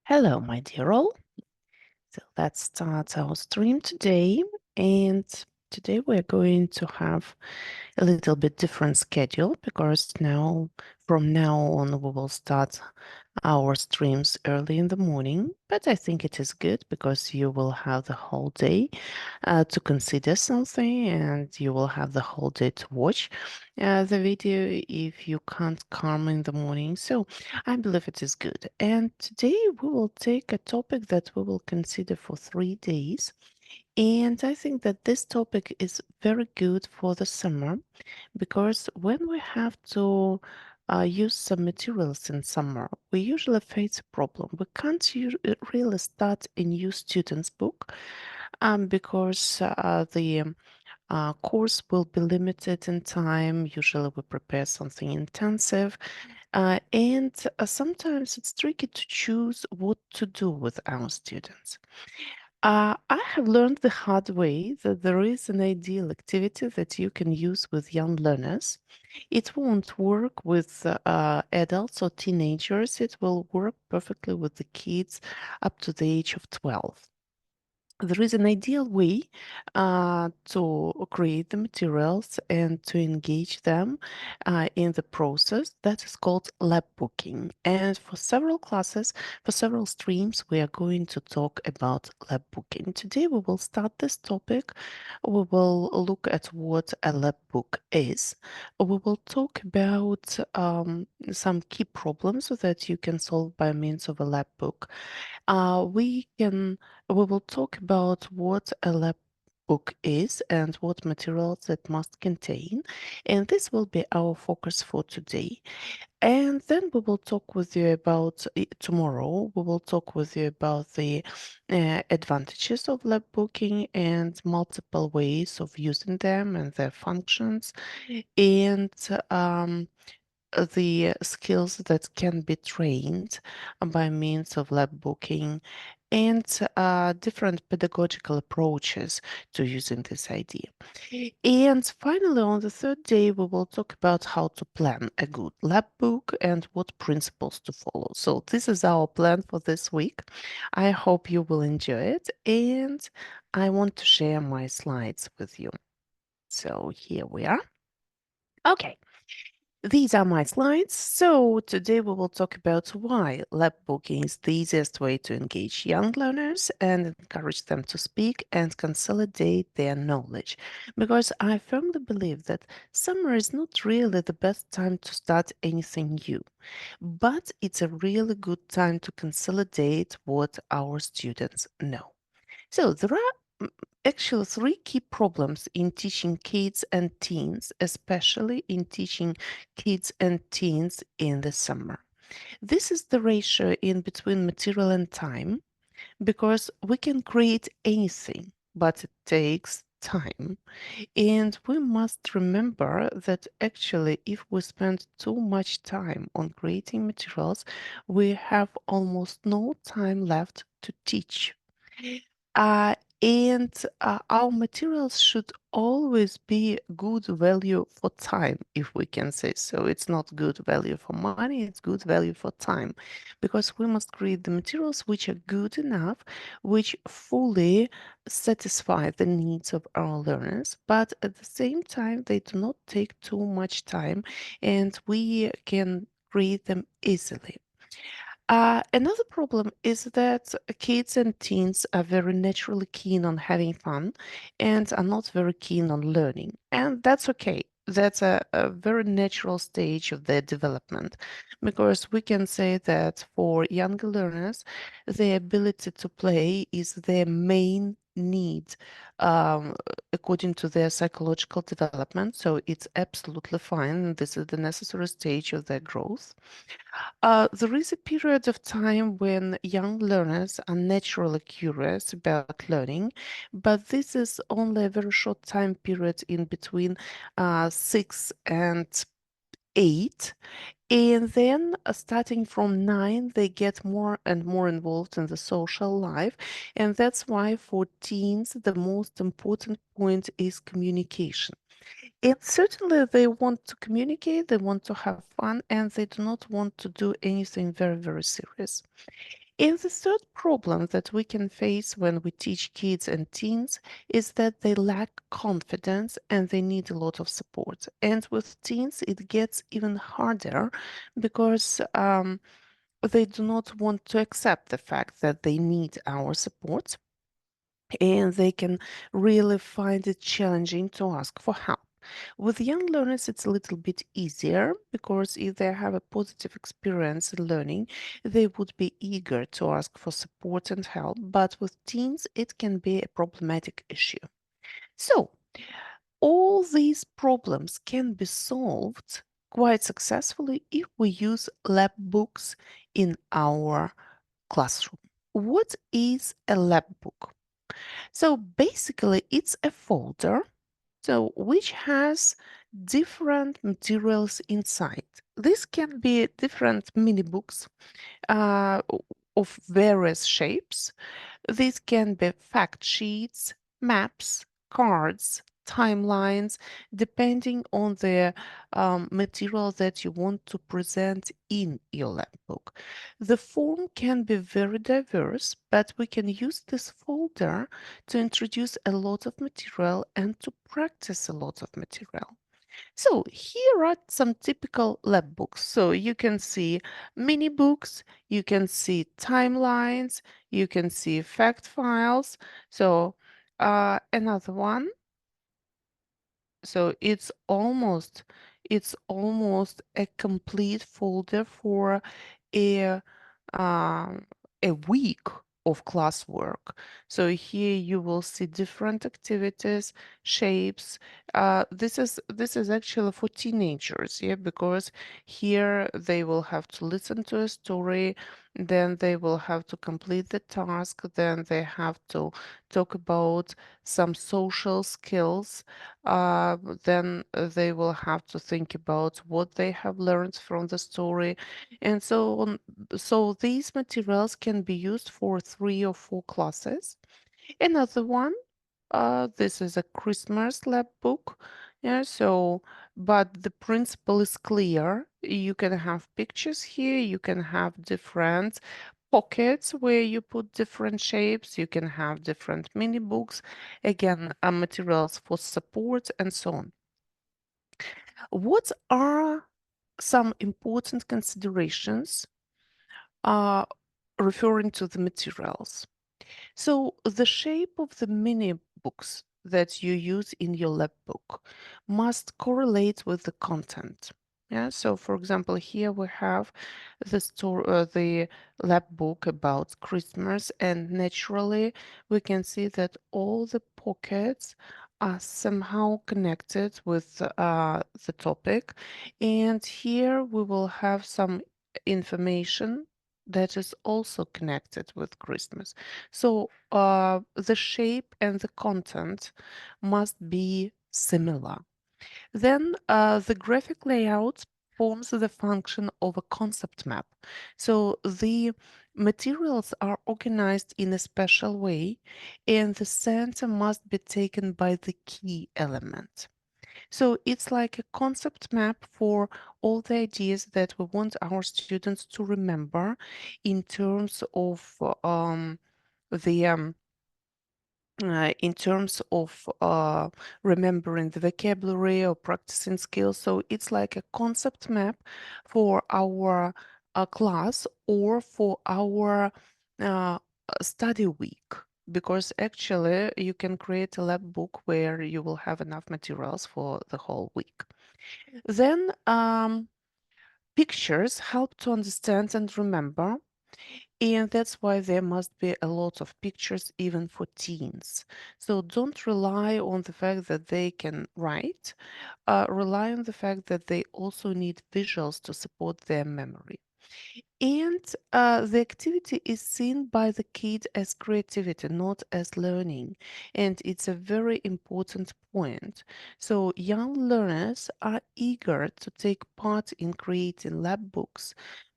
Hello, my dear all. So let's start our stream today. And today we're going to have a little bit different schedule because from now on, we will start our streams early in the morning. But I think it is good because you will have the whole day to consider something and you will have the whole day to watch the video if you can't come in the morning. So I believe it is good. And today we will take a topic that we will consider for 3 days. And I think that this topic is very good for the summer because when we have to use some materials in summer, we usually face a problem. We can't really start a new student's book because the course will be limited in time. Usually, we prepare something intensive, and sometimes it's tricky to choose what to do with our students. I have learned the hard way that there is an ideal activity that you can use with young learners. It won't work with adults or teenagers. It will work perfectly with the kids up to the age of 12. There is an ideal way to create the materials and to engage them in the process that is called lab booking. And for several classes, for several streams, we are going to talk about lab booking. Today, we will start this topic. We will look at what a lab book is. We will talk about some key problems that you can solve by means of a lab book. Uh, we can we will talk about what a lab book is and what materials it must contain, and this will be our focus for today. And then we will talk with you about tomorrow. We will talk with you about the advantages of lab booking and multiple ways of using them and their functions, and um, the skills that can be trained by means of lab booking and different pedagogical approaches to using this idea. And finally, on the third day, we will talk about how to plan a good lab book and what principles to follow. So, this is our plan for this week. I hope you will enjoy it, and I want to share my slides with you. So, here we are. Okay. These are my slides. So today we will talk about why lab booking is the easiest way to engage young learners and encourage them to speak and consolidate their knowledge. Because I firmly believe that summer is not really the best time to start anything new, but it's a really good time to consolidate what our students know. So there are actually three key problems in teaching kids and teens, especially in teaching kids and teens in the summer. This is the ratio in between material and time, because we can create anything, but it takes time. And we must remember that actually, if we spend too much time on creating materials, we have almost no time left to teach. Uh, and our materials should always be good value for time, if we can say so. It's not good value for money, it's good value for time. Because we must create the materials which are good enough, which fully satisfy the needs of our learners, but at the same time, they do not take too much time and we can create them easily. Another problem is that kids and teens are very naturally keen on having fun and are not very keen on learning. And that's okay. That's a very natural stage of their development because we can say that for younger learners, the ability to play is their main need um, according to their psychological development. So it's absolutely fine. This is the necessary stage of their growth. There is a period of time when young learners are naturally curious about learning, but this is only a very short time period in between 6 and 8. And then, starting from 9, they get more and more involved in the social life. And that's why for teens, the most important point is communication. And certainly, they want to communicate, they want to have fun, and they do not want to do anything very, very serious. And the third problem that we can face when we teach kids and teens is that they lack confidence and they need a lot of support. And with teens, it gets even harder because they do not want to accept the fact that they need our support, and they can really find it challenging to ask for help. With young learners, it's a little bit easier because if they have a positive experience in learning, they would be eager to ask for support and help. But with teens, it can be a problematic issue. So, all these problems can be solved quite successfully if we use Lapbooks in our classroom. What is a Lapbook? So basically, it's a folder which has different materials inside. This can be different mini books uh, of various shapes. These can be fact sheets, maps, cards, timelines, depending on the material that you want to present in your lab book. The form can be very diverse, but we can use this folder to introduce a lot of material and to practice a lot of material. So here are some typical lab books. So you can see mini books, you can see timelines, you can see fact files. So another one. So it's almost a complete folder for a um, a week of classwork. So here you will see different activities, shapes. This is actually for teenagers, yeah, because here they will have to listen to a story, then they will have to complete the task, then they have to talk about some social skills, uh, then they will have to think about what they have learned from the story, and so on. So these materials can be used for 3 or 4 classes. Another one, this is a Christmas lab book. Yeah, so, but the principle is clear. You can have pictures here, you can have different pockets where you put different shapes, you can have different mini books, again, materials for support and so on. What are some important considerations uh, referring to the materials? So the shape of the mini books that you use in your lab book must correlate with the content. Yeah, so for example, here we have the lab book about Christmas, and naturally we can see that all the pockets are somehow connected with the topic. And here we will have some information that is also connected with Christmas. So the shape and the content must be similar. Then the graphic layout forms the function of a concept map. So the materials are organized in a special way, and the center must be taken by the key element. So it's like a concept map for all the ideas that we want our students to remember in terms of the in terms of remembering the vocabulary or practicing skills. So it's like a concept map for our class or for our study week. Because actually, you can create a lab book where you will have enough materials for the whole week. Then, pictures help to understand and remember, and that's why there must be a lot of pictures even for teens. So don't rely on the fact that they can write, rely on the fact that they also need visuals to support their memory. And the activity is seen by the kid as creativity, not as learning. And it's a very important point. So young learners are eager to take part in creating lab books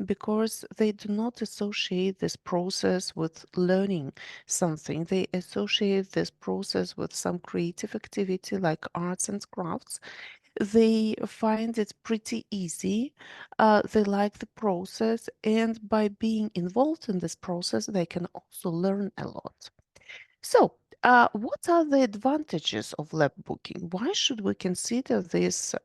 because they do not associate this process with learning something. They associate this process with some creative activity like arts and crafts, They find it pretty easy. They like the process, and by being involved in this process, they can also learn a lot. So, what are the advantages of lab booking? Why should we consider this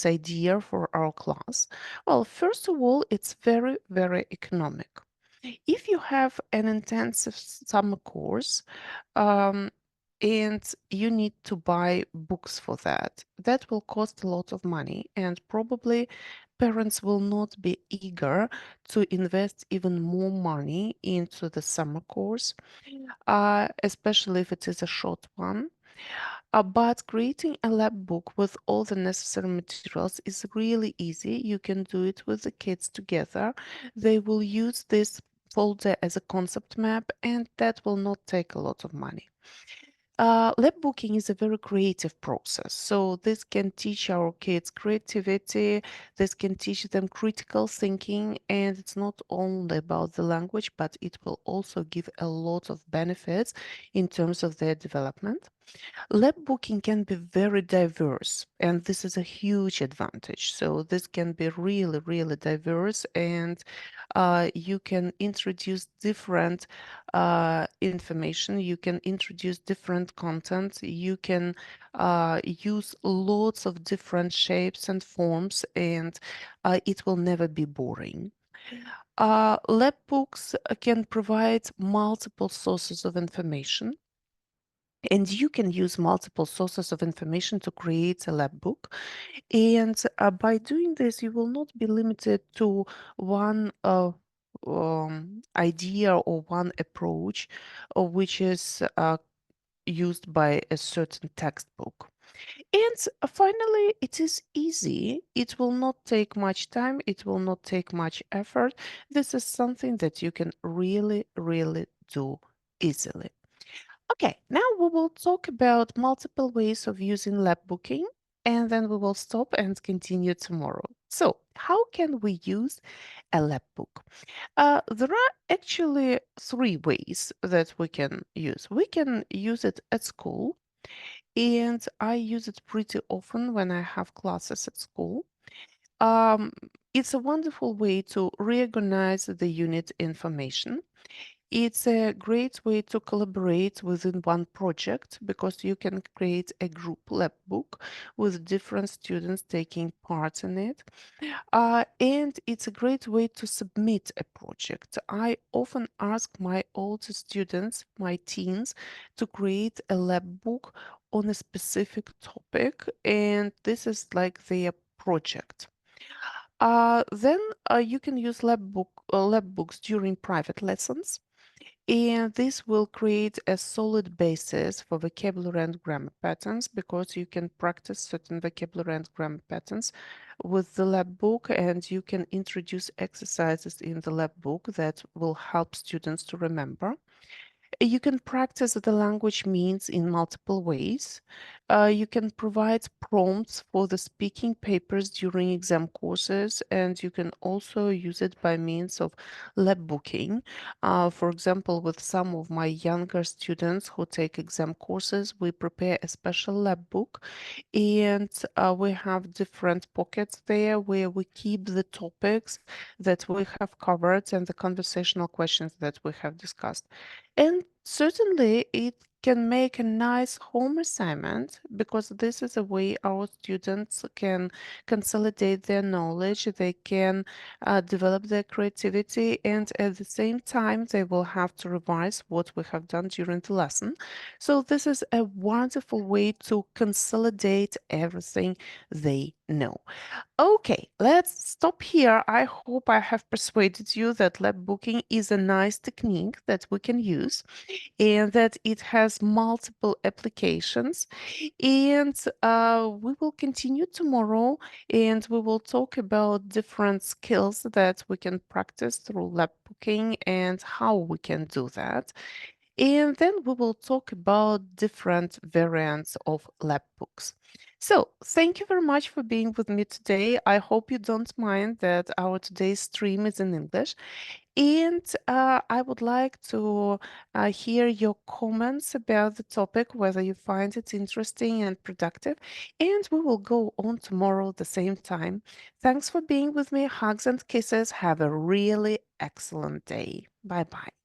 idea for our class? Well, first of all, it's very, very economic. If you have an intensive summer course, um, and you need to buy books for that, that will cost a lot of money, and probably parents will not be eager to invest even more money into the summer course, especially if it is a short one. But creating a lab book with all the necessary materials is really easy. You can do it with the kids together. They will use this folder as a concept map, and that will not take a lot of money. Lab booking is a very creative process. So this can teach our kids creativity, this can teach them critical thinking, and it's not only about the language, but it will also give a lot of benefits in terms of their development. Lab booking can be very diverse, and this is a huge advantage. So this can be really, really diverse, and you can introduce different information. You can introduce different content. You can use lots of different shapes and forms, and it will never be boring. Lab books can provide multiple sources of information, and you can use multiple sources of information to create a lab book. And by doing this, you will not be limited to one idea or one approach, which is used by a certain textbook. And finally, it is easy. It will not take much time. It will not take much effort. This is something that you can really, really do easily. Okay, now we will talk about multiple ways of using lab booking, and then we will stop and continue tomorrow. So, how can we use a lab book? There are actually three ways that we can use. We can use it at school, and I use it pretty often when I have classes at school. Um, it's a wonderful way to reorganize the unit information. It's a great way to collaborate within one project because you can create a group lab book with different students taking part in it. And it's a great way to submit a project. I often ask my older students, my teens, to create a lab book on a specific topic, and this is like their project. Then you can use lab books during private lessons, and this will create a solid basis for vocabulary and grammar patterns because you can practice certain vocabulary and grammar patterns with the lab book, and you can introduce exercises in the lab book that will help students to remember. You can practice the language means in multiple ways. You can provide prompts for the speaking papers during exam courses, and you can also use it by means of lab booking. For example, with some of my younger students who take exam courses, we prepare a special lab book, and we have different pockets there where we keep the topics that we have covered and the conversational questions that we have discussed. And certainly, it can make a nice home assignment because this is a way our students can consolidate their knowledge, they can develop their creativity, and at the same time, they will have to revise what we have done during the lesson. So, this is a wonderful way to consolidate everything they know. Okay, let's stop here. I hope I have persuaded you that lab booking is a nice technique that we can use and that it has multiple applications. And we will continue tomorrow, and we will talk about different skills that we can practice through lab booking and how we can do that. And then we will talk about different variants of lab books. So, thank you very much for being with me today. I hope you don't mind that our today's stream is in English. And I would like to hear your comments about the topic, whether you find it interesting and productive. And we will go on tomorrow at the same time. Thanks for being with me. Hugs and kisses. Have a really excellent day. Bye bye.